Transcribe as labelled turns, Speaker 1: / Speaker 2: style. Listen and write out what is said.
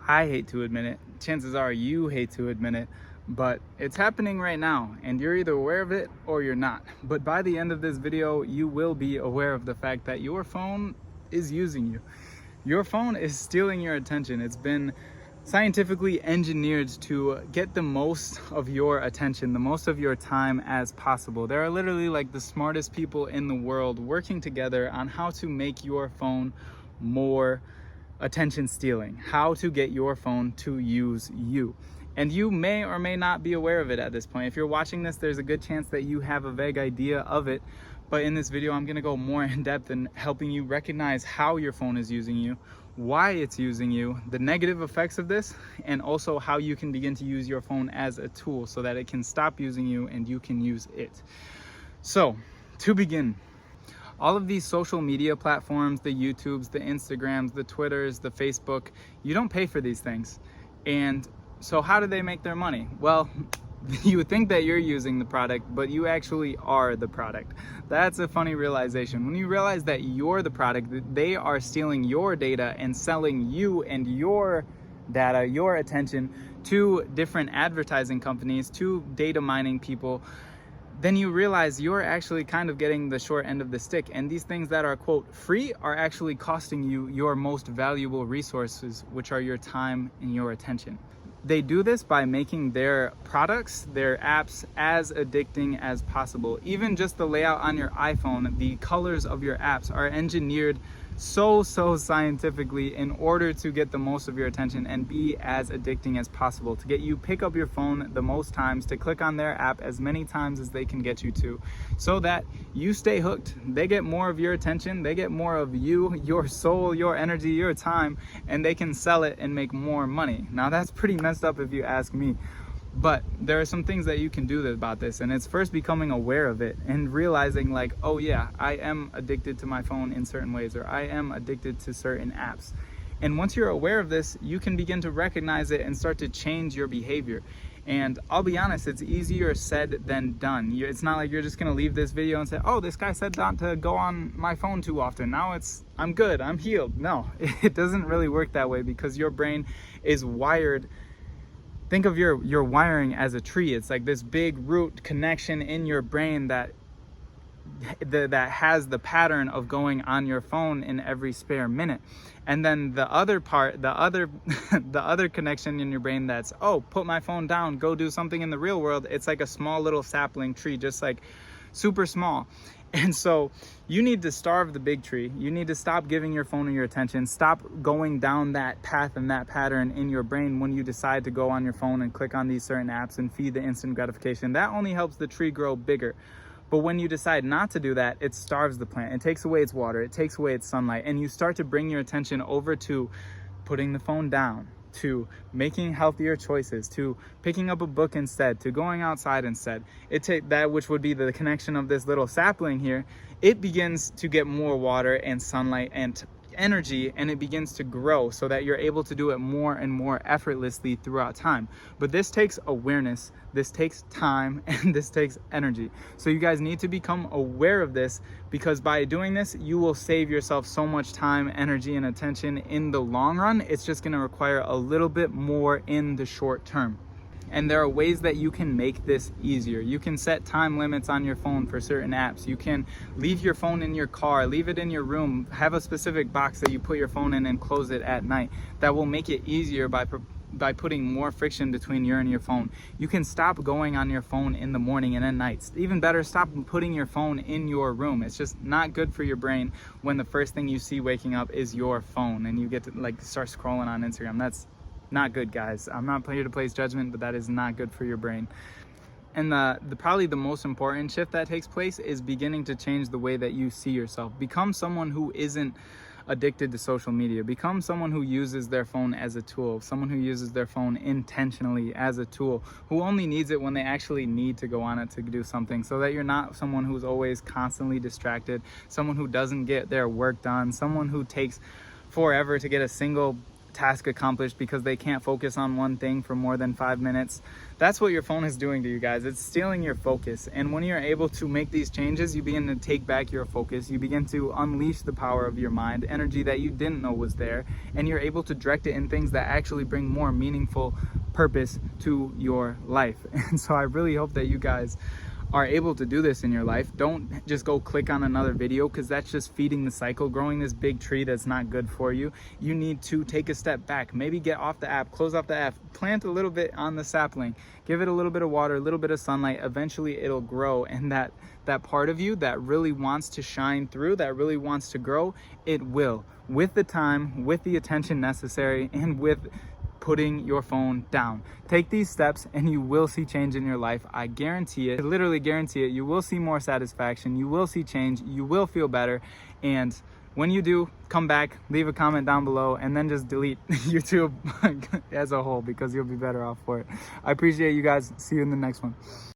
Speaker 1: I hate to admit it. Chances are you hate to admit it, but it's happening right now and you're either aware of it or you're not. But by the end of this video, you will be aware of the fact that your phone is using you. Your phone is stealing your attention. It's been scientifically engineered to get the most of your attention, the most of your time as possible. There are literally like the smartest people in the world working together on how to make your phone more attention stealing, how to get your phone to use you. And you may or may not be aware of it at this point. If you're watching this, there's a good chance that you have a vague idea of it. But in this video, I'm gonna go more in depth in helping you recognize how your phone is using you, why it's using you, the negative effects of this, and also how you can begin to use your phone as a tool so that it can stop using you and you can use it. So, to begin, all of these social media platforms, the YouTubes, the Instagrams, the Twitters, the Facebook, you don't pay for these things. And so how do they make their money? Well, you would think that you're using the product, but you actually are the product. That's a funny realization. When you realize that you're the product, that they are stealing your data and selling you and your data, your attention to different advertising companies, to data mining people, then you realize you're actually kind of getting the short end of the stick. And these things that are, quote, free are actually costing you your most valuable resources, which are your time and your attention. They do this by making their products, their apps, as addicting as possible. Even just the layout on your iPhone, the colors of your apps are engineered so scientifically in order to get the most of your attention and be as addicting as possible, to get you pick up your phone the most times, to click on their app as many times as they can get you to, so that you stay hooked. They get more of your attention, they get more of you, your soul, your energy, your time, and they can sell it and make more money. Now that's pretty messed up if you ask me. But there are some things that you can do about this, and it's first becoming aware of it and realizing like, oh yeah, I am addicted to my phone in certain ways, or I am addicted to certain apps. And once you're aware of this, you can begin to recognize it and start to change your behavior. And I'll be honest, it's easier said than done. It's not like you're just gonna leave this video and say, oh, this guy said not to go on my phone too often. Now I'm good, I'm healed. No, it doesn't really work that way, because your brain is wired. Think of your wiring as a tree. It's like this big root connection in your brain that has the pattern of going on your phone in every spare minute. And then the other part, the other connection in your brain that's, oh, put my phone down, go do something in the real world. It's like a small little sapling tree, just like super small. And so you need to starve the big tree. You need to stop giving your phone your attention. Stop going down that path and that pattern in your brain when you decide to go on your phone and click on these certain apps and feed the instant gratification. That only helps the tree grow bigger. But when you decide not to do that, it starves the plant. It takes away its water. It takes away its sunlight. And you start to bring your attention over to putting the phone down, to making healthier choices, to picking up a book instead, to going outside instead. That which would be the connection of this little sapling here, it begins to get more water and sunlight and energy, and it begins to grow so that you're able to do it more and more effortlessly throughout time. But this takes awareness, this takes time, and this takes energy. So you guys need to become aware of this, because by doing this, you will save yourself so much time, energy, and attention in the long run. It's just going to require a little bit more in the short term. And there are ways that you can make this easier. You can set time limits on your phone for certain apps. You can leave your phone in your car, leave it in your room, have a specific box that you put your phone in and close it at night. That will make it easier by putting more friction between you and your phone. You can stop going on your phone in the morning and at night. Even better, stop putting your phone in your room. It's just not good for your brain when the first thing you see waking up is your phone and you get to like start scrolling on Instagram. That's not good, guys. I'm not here to place judgment, but that is not good for your brain. And probably the most important shift that takes place is beginning to change the way that you see yourself. Become someone who isn't addicted to social media. Become someone who uses their phone as a tool, someone who uses their phone intentionally as a tool, who only needs it when they actually need to go on it to do something, so that you're not someone who's always constantly distracted, someone who doesn't get their work done, someone who takes forever to get a single task accomplished because they can't focus on one thing for more than 5 minutes. That's what your phone is doing to you guys. It's stealing your focus. And when you're able to make these changes, you begin to take back your focus. You begin to unleash the power of your mind, energy that you didn't know was there, and you're able to direct it in things that actually bring more meaningful purpose to your life. And so I really hope that you guys are able to do this in your life. Don't just go click on another video, because that's just feeding the cycle, growing this big tree that's not good for you. You need to take a step back, maybe get off the app, close off the app, plant a little bit on the sapling, give it a little bit of water, a little bit of sunlight. Eventually it'll grow, and that part of you that really wants to shine through, that really wants to grow, it will, with the time, with the attention necessary, and with putting your phone down. Take these steps and you will see change in your life. I guarantee it. I literally guarantee it. You will see more satisfaction. You will see change. You will feel better. And when you do, come back, leave a comment down below, and then just delete YouTube as a whole, because you'll be better off for it. I appreciate you guys. See you in the next one.